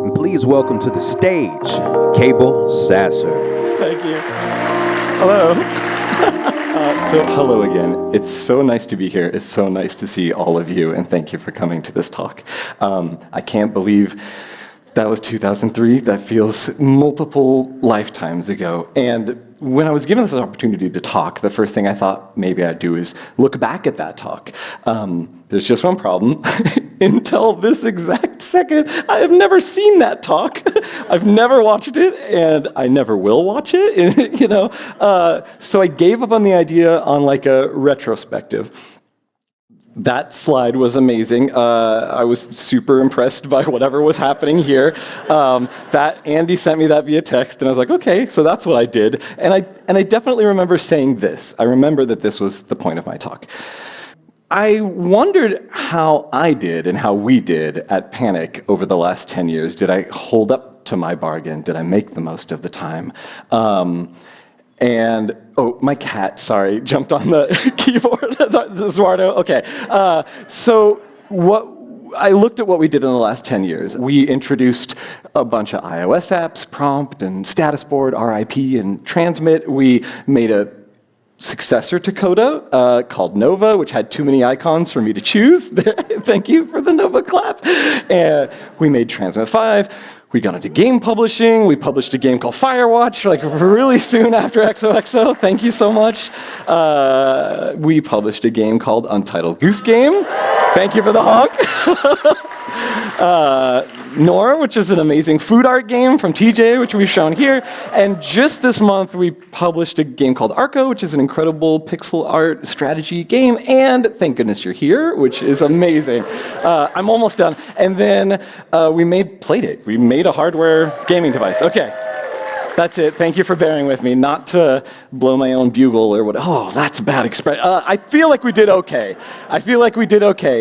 And please welcome to the stage, Cabel Sasser. Thank you. Hello. Hello again. It's so nice to be here. It's so nice to see all of you, and thank you for coming to this talk. I can't believe that was 2003. That feels multiple lifetimes ago. And when I was given this opportunity to talk, the first thing I thought maybe I'd do is look back at that talk. There's just one problem. Until this exact second, I have never seen that talk. I've never watched it, and I never will watch it. So I gave up on the idea on like a retrospective. That slide was amazing. I was super impressed by whatever was happening here. That Andy sent me that via text, and I was like, okay, so that's what I did. And I definitely remember saying this. I remember that this was the point of my talk. I wondered how I did and how we did at Panic over the last 10 years. Did I hold up to my bargain? Did I make the most of the time? And, oh, my cat, sorry, jumped on the keyboard. Eduardo, okay. So I looked at what we did in the last 10 years. We introduced a bunch of iOS apps, Prompt and Status Board, RIP and Transmit. We made a successor to Coda called Nova, which had too many icons for me to choose. Thank you for the Nova clap. And we made Transmit 5. We got into game publishing. We published a game called Firewatch, like really soon after XOXO. Thank you so much. We published a game called Untitled Goose Game. Thank you for the honk. Nora, which is an amazing food art game from TJ, which we've shown here. And just this month, we published a game called Arco, which is an incredible pixel art strategy game. And thank goodness you're here, which is amazing. I'm almost done. And then we made Playdate. We made a hardware gaming device. Okay. That's it. Thank you for bearing with me. Not to blow my own bugle or what. Oh, that's a bad expression. I feel like we did okay.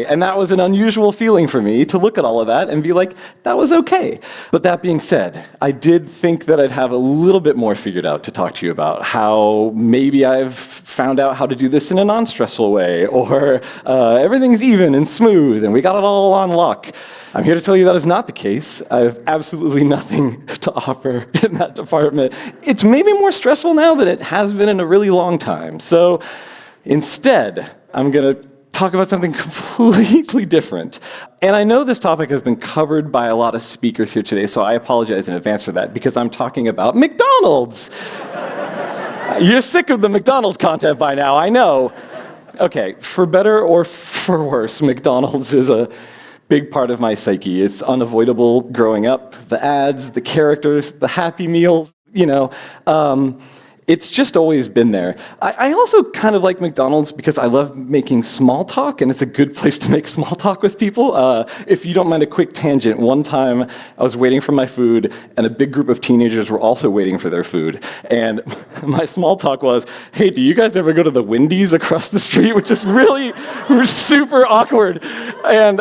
And that was an unusual feeling for me to look at all of that and be like, that was okay. But that being said, I did think that I'd have a little bit more figured out to talk to you about how maybe I've found out how to do this in a non-stressful way, or everything's even and smooth and we got it all on luck. I'm here to tell you that is not the case. I have absolutely nothing to offer in that department. It's maybe more stressful now than it has been in a really long time. So instead, I'm going to talk about something completely different. And I know this topic has been covered by a lot of speakers here today, so I apologize in advance for that, because I'm talking about McDonald's. You're sick of the McDonald's content by now, I know. Okay, for better or for worse, McDonald's is a big part of my psyche. It's unavoidable growing up. The ads, the characters, the Happy Meals, it's just always been there. I also kind of like McDonald's because I love making small talk, and it's a good place to make small talk with people. If you don't mind a quick tangent, one time I was waiting for my food, and a big group of teenagers were also waiting for their food. And my small talk was, hey, do you guys ever go to the Wendy's across the street? Which is really super awkward. And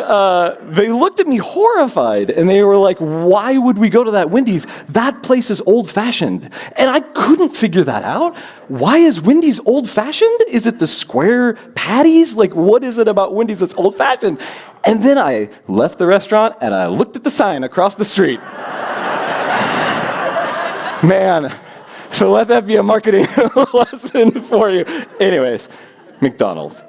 they looked at me horrified, and they were like, why would we go to that Wendy's? That place is old-fashioned. And I couldn't figure that out. Why is Wendy's old-fashioned? Is it the square patties? Like, what is it about Wendy's that's old-fashioned? And then I left the restaurant and I looked at the sign across the street. Man, so let that be a marketing lesson for you. Anyways, McDonald's.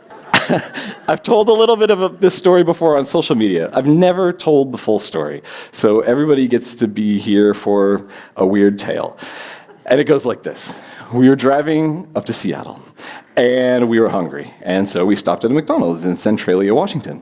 I've told a little bit of this story before on social media. I've never told the full story. So everybody gets to be here for a weird tale. And it goes like this. We were driving up to Seattle, and we were hungry. And so we stopped at a McDonald's in Centralia, Washington.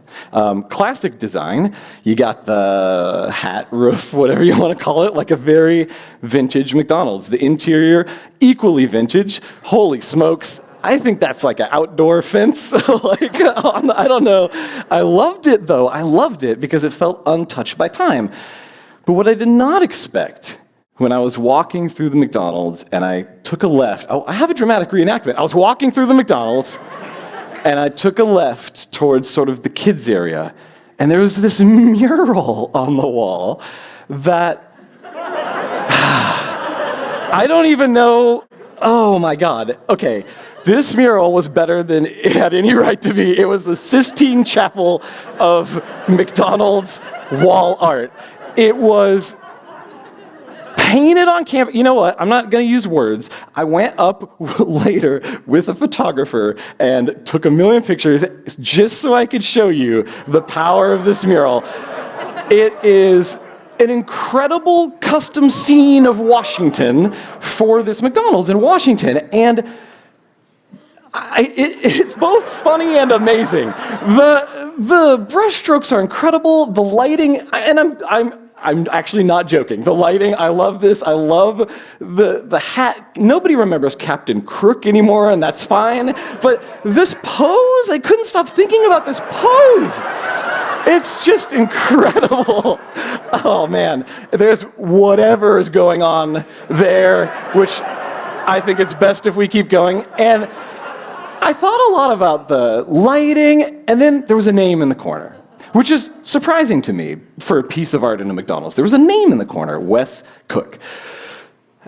Classic design. You got the hat, roof, whatever you want to call it, like a very vintage McDonald's. The interior, equally vintage. Holy smokes. I think that's like an outdoor fence. I don't know. I loved it, though. I loved it because it felt untouched by time. But what I did not expect when I was walking through the McDonald's and I took a left. Oh, I have a dramatic reenactment. I was walking through the McDonald's and I took a left towards sort of the kids area, and there was this mural on the wall that I don't even know. Oh my God. Okay. This mural was better than it had any right to be. It was the Sistine Chapel of McDonald's wall art. It was painted on canvas. You know what? I'm not going to use words. I went up later with a photographer and took a million pictures just so I could show you the power of this mural. It is an incredible custom scene of Washington for this McDonald's in Washington. And it's both funny and amazing. The brushstrokes are incredible. The lighting, and I'm actually not joking. The lighting, I love this. I love the hat. Nobody remembers Captain Crook anymore, and that's fine. But this pose, I couldn't stop thinking about this pose. It's just incredible. Oh man, there's whatever is going on there, which I think it's best if we keep going. And I thought a lot about the lighting, and then there was a name in the corner, which is surprising to me for a piece of art in a McDonald's. There was a name in the corner, Wes Cook.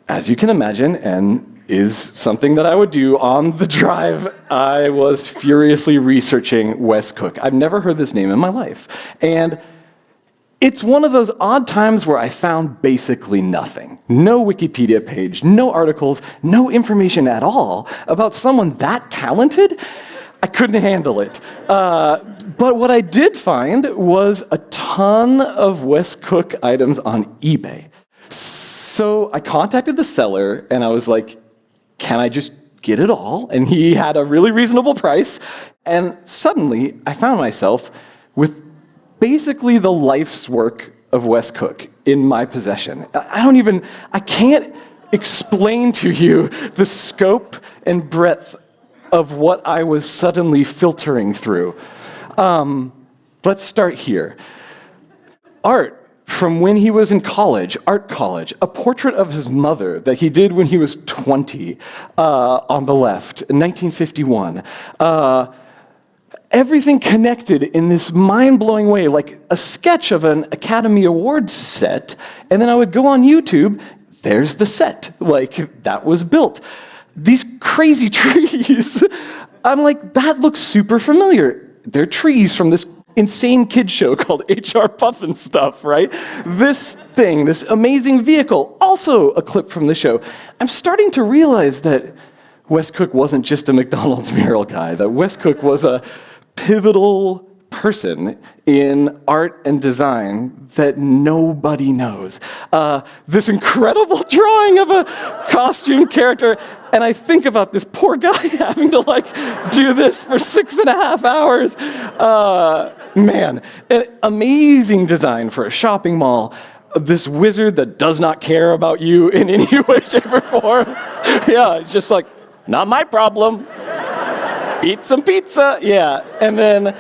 As you can imagine, and is something that I would do on the drive, I was furiously researching Wes Cook. I've never heard this name in my life. And it's one of those odd times where I found basically nothing. No Wikipedia page, no articles, no information at all about someone that talented. I couldn't handle it. But what I did find was a ton of Wes Cook items on eBay. So I contacted the seller and I was like, can I just get it all? And he had a really reasonable price. And suddenly I found myself with basically the life's work of Wes Cook in my possession. I can't explain to you the scope and breadth of what I was suddenly filtering through. Let's start here. Art from when he was in college, art college, a portrait of his mother that he did when he was 20 on the left, in 1951. Everything connected in this mind-blowing way, like a sketch of an Academy Awards set, and then I would go on YouTube, there's the set, like that was built. These crazy trees, I'm like, that looks super familiar. They're trees from this insane kids show called HR Puffin Stuff, right? This thing, this amazing vehicle, also a clip from the show. I'm starting to realize that Wes Cook wasn't just a McDonald's mural guy, that Wes Cook was a pivotal person in art and design that nobody knows. This incredible drawing of a costume character, and I think about this poor guy having to do this for 6.5 hours. Man, an amazing design for a shopping mall. This wizard that does not care about you in any way, shape, or form. Yeah, it's just like, not my problem. Eat some pizza. Yeah, and then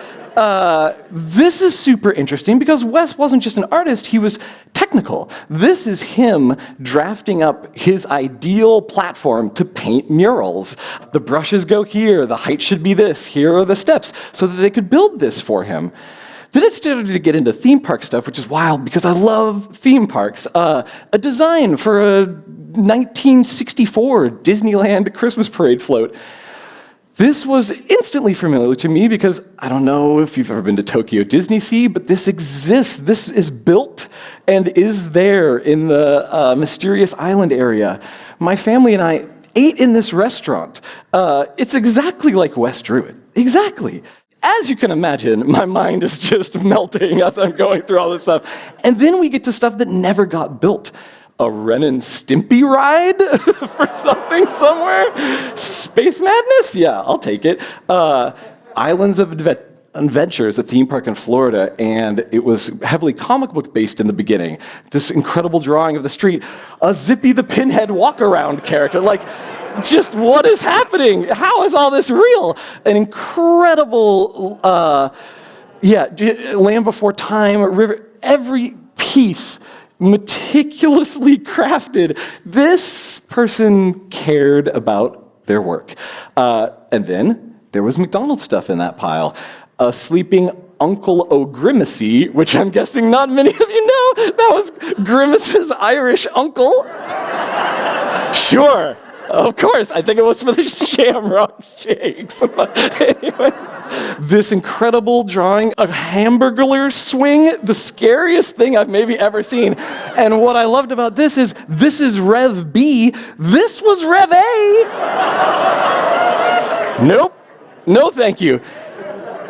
this is super interesting because Wes wasn't just an artist, he was technical. This is him drafting up his ideal platform to paint murals. The brushes go here, the height should be this, here are the steps, so that they could build this for him. Then it started to get into theme park stuff, which is wild because I love theme parks. A design for a 1964 Disneyland Christmas parade float. This was instantly familiar to me because I don't know if you've ever been to Tokyo Disney Sea, but this exists. This is built and is there in the mysterious island area. My family and I ate in this restaurant. It's exactly like Wes drew it. Exactly. As you can imagine, my mind is just melting as I'm going through all this stuff. And then we get to stuff that never got built. A Ren and Stimpy ride for something somewhere? Space Madness? Yeah, I'll take it. Islands of Adventures, a theme park in Florida, and it was heavily comic book based in the beginning. This incredible drawing of the street. A Zippy the Pinhead walk-around character. Just what is happening? How is all this real? An incredible, Land Before Time, River, every piece meticulously crafted. This person cared about their work. And then there was McDonald's stuff in that pile. A sleeping Uncle O'Grimacy, which I'm guessing not many of you know. That was Grimace's Irish uncle. Sure. Of course, I think it was for the Shamrock Shakes. But anyway, this incredible drawing, a hamburglar swing, the scariest thing I've maybe ever seen. And what I loved about this is Rev B. This was Rev A. Nope. No, thank you.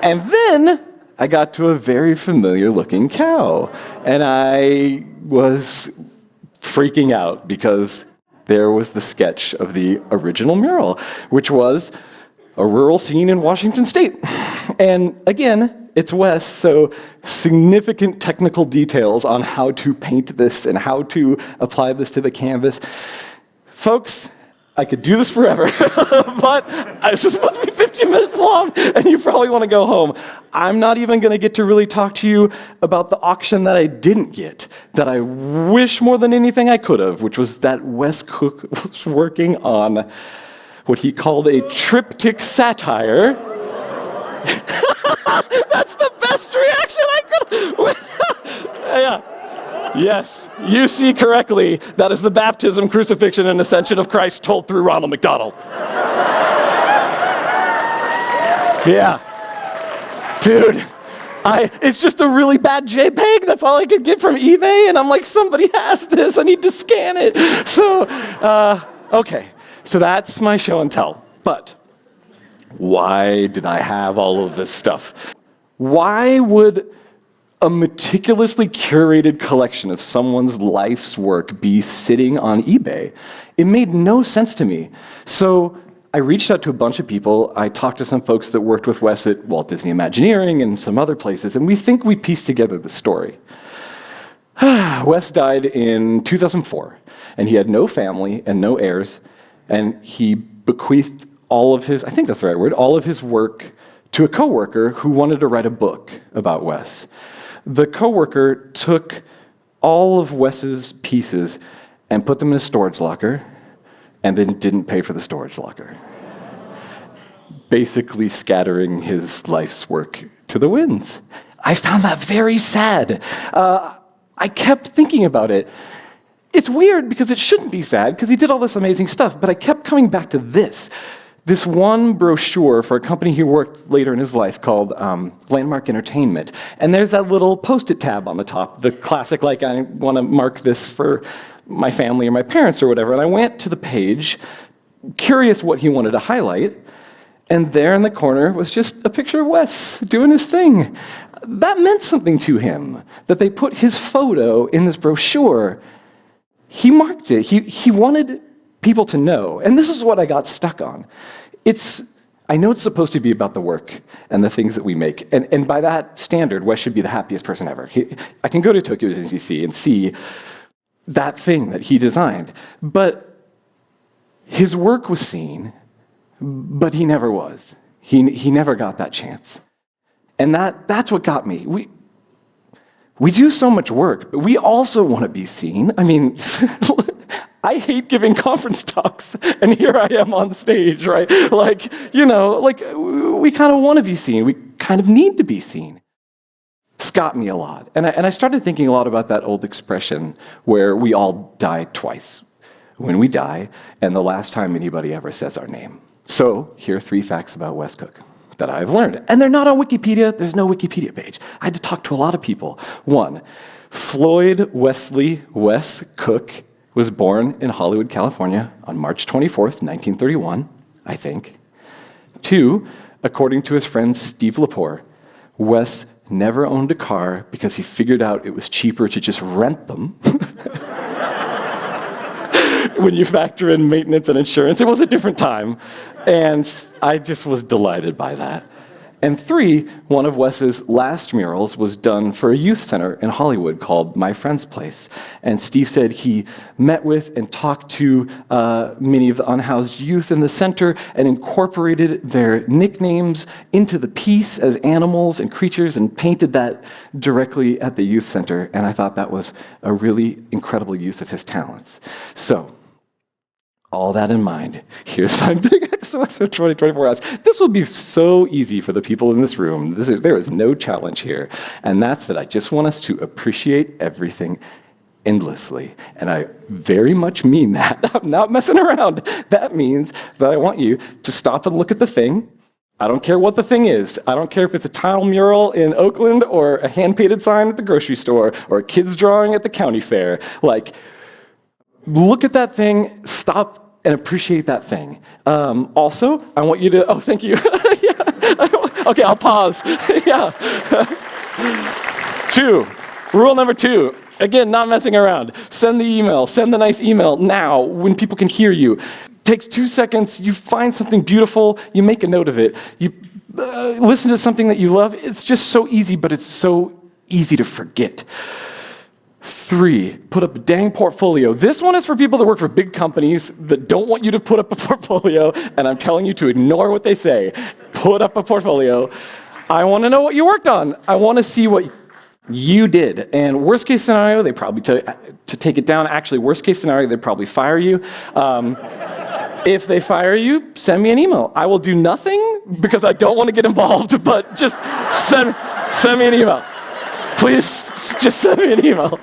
And then I got to a very familiar looking cow. And I was freaking out because there was the sketch of the original mural, which was a rural scene in Washington State. And again, it's Wes, so significant technical details on how to paint this and how to apply this to the canvas. Folks, I could do this forever, but this is supposed to be 15 minutes long, and you probably want to go home. I'm not even going to get to really talk to you about the auction that I didn't get, that I wish more than anything I could have, which was that Wes Cook was working on what he called a triptych satire. That's the best reaction I could. Yeah. Yes, you see correctly. That is the baptism, crucifixion, and ascension of Christ told through Ronald McDonald. Yeah. Dude, it's just a really bad JPEG. That's all I could get from eBay, and I'm like, somebody has this. I need to scan it. So, okay. So that's my show and tell. But why did I have all of this stuff? Why would a meticulously curated collection of someone's life's work be sitting on eBay? It made no sense to me. So I reached out to a bunch of people. I talked to some folks that worked with Wes at Walt Disney Imagineering and some other places, and we think we pieced together the story. Wes died in 2004, and he had no family and no heirs, and he bequeathed all of his, I think that's the right word, all of his work to a coworker who wanted to write a book about Wes. The coworker took all of Wes's pieces and put them in a storage locker and then didn't pay for the storage locker, basically scattering his life's work to the winds. I found that very sad. I kept thinking about it. It's weird because it shouldn't be sad because he did all this amazing stuff, but I kept coming back to this one brochure for a company he worked later in his life called Landmark Entertainment. And there's that little Post-it tab on the top, the classic, like, I want to mark this for my family or my parents or whatever. And I went to the page, curious what he wanted to highlight, and there in the corner was just a picture of Wes doing his thing. That meant something to him, that they put his photo in this brochure. He marked it. He wanted people to know. And this is what I got stuck on. I know it's supposed to be about the work and the things that we make. And by that standard, Wes should be the happiest person ever. I can go to Tokyo Disney and see that thing that he designed. But his work was seen, but he never was. He never got that chance. And that's what got me. We do so much work, but we also want to be seen. I mean, I hate giving conference talks, and here I am on stage, right? We kind of want to be seen. We kind of need to be seen. It's got me a lot. And I started thinking a lot about that old expression where we all die twice. When we die, and the last time anybody ever says our name. So here are 3 facts about Wes Cook that I've learned. And they're not on Wikipedia. There's no Wikipedia page. I had to talk to a lot of people. 1, Floyd Wesley Wes Cook was born in Hollywood, California on March 24th, 1931, I think. 2, according to his friend Steve Lepore, Wes never owned a car because he figured out it was cheaper to just rent them. When you factor in maintenance and insurance, it was a different time. And I just was delighted by that. And 3, one of Wes's last murals was done for a youth center in Hollywood called My Friend's Place. And Steve said he met with and talked to many of the unhoused youth in the center and incorporated their nicknames into the piece as animals and creatures and painted that directly at the youth center. And I thought that was a really incredible use of his talents. So, all that in mind, here's my big XOXO 2024 ask. This will be so easy for the people in this room. There is no challenge here. And that's that I just want us to appreciate everything endlessly. And I very much mean that. I'm not messing around. That means that I want you to stop and look at the thing. I don't care what the thing is. I don't care if it's a tile mural in Oakland or a hand-painted sign at the grocery store or a kid's drawing at the county fair. Like, look at that thing, stop and appreciate that thing. Also, I want you to, oh, thank you. Yeah. Okay, I'll pause. Yeah. 2, rule number 2. Again, not messing around. Send the email, send the nice email now when people can hear you. Takes 2 seconds, you find something beautiful, you make a note of it, you listen to something that you love. It's just so easy, but it's so easy to forget. 3, put up a dang portfolio. This one is for people that work for big companies that don't want you to put up a portfolio, and I'm telling you to ignore what they say. Put up a portfolio. I want to know what you worked on. I want to see what you did. And worst case scenario, they probably to take it down. Actually, worst case scenario, they probably fire you. If they fire you, send me an email. I will do nothing because I don't want to get involved, but just send me an email. Please, just send me an email.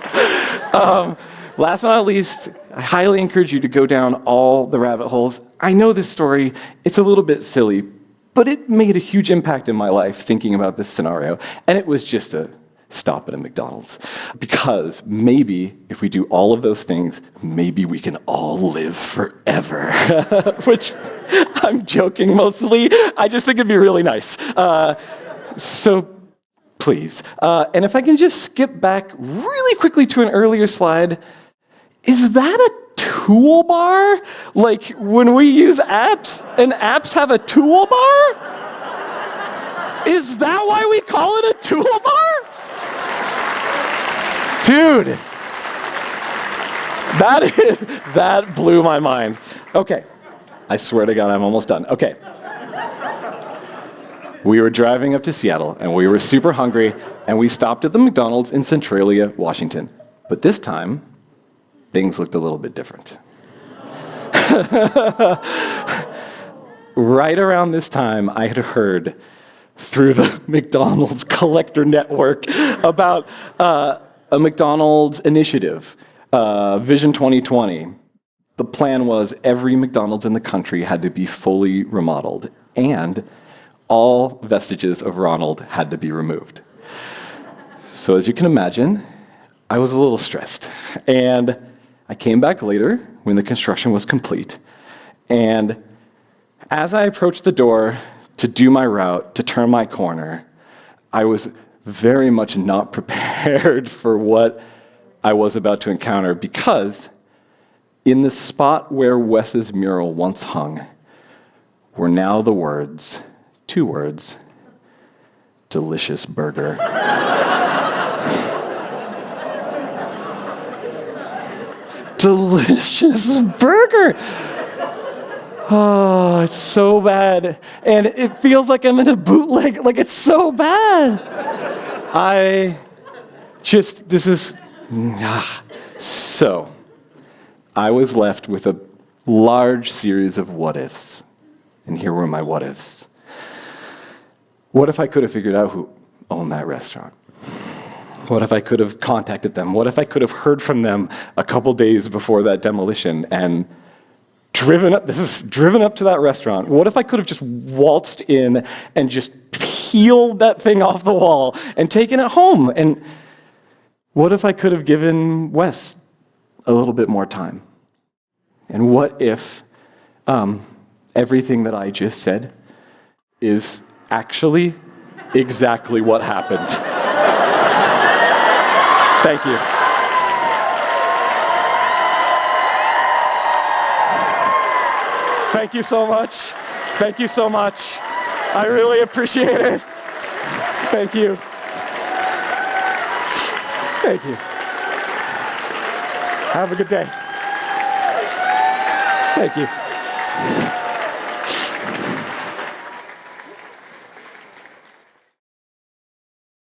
Last but not least, I highly encourage you to go down all the rabbit holes. I know this story, it's a little bit silly, but it made a huge impact in my life thinking about this scenario, and it was just a stop at a McDonald's. Because maybe if we do all of those things, maybe we can all live forever. Which, I'm joking mostly. I just think it'd be really nice. So please. And if I can just skip back really quickly to an earlier slide, is that a toolbar? Like when we use apps and apps have a toolbar? Is that why we call it a toolbar? Dude, that blew my mind. Okay, I swear to God, I'm almost done. Okay. We were driving up to Seattle, and we were super hungry, and we stopped at the McDonald's in Centralia, Washington. But this time, things looked a little bit different. Right around this time, I had heard through the McDonald's collector network about a McDonald's initiative, Vision 2020. The plan was every McDonald's in the country had to be fully remodeled, and all vestiges of Ronald had to be removed. So as you can imagine, I was a little stressed. And I came back later when the construction was complete. And as I approached the door to do my route, to turn my corner, I was very much not prepared for what I was about to encounter, because in the spot where Wes's mural once hung were now the words, 2 words, delicious burger. Delicious burger. Oh, it's so bad. And it feels like I'm in a bootleg, like it's so bad. So, I was left with a large series of what-ifs. And here were my what-ifs. What if I could have figured out who owned that restaurant? What if I could have contacted them? What if I could have heard from them a couple days before that demolition and driven up to that restaurant? What if I could have just waltzed in and just peeled that thing off the wall and taken it home? And what if I could have given Wes a little bit more time? And what if everything that I just said is actually exactly what happened? Thank you. Thank you so much. Thank you so much. I really appreciate it. Thank you. Thank you. Have a good day. Thank you.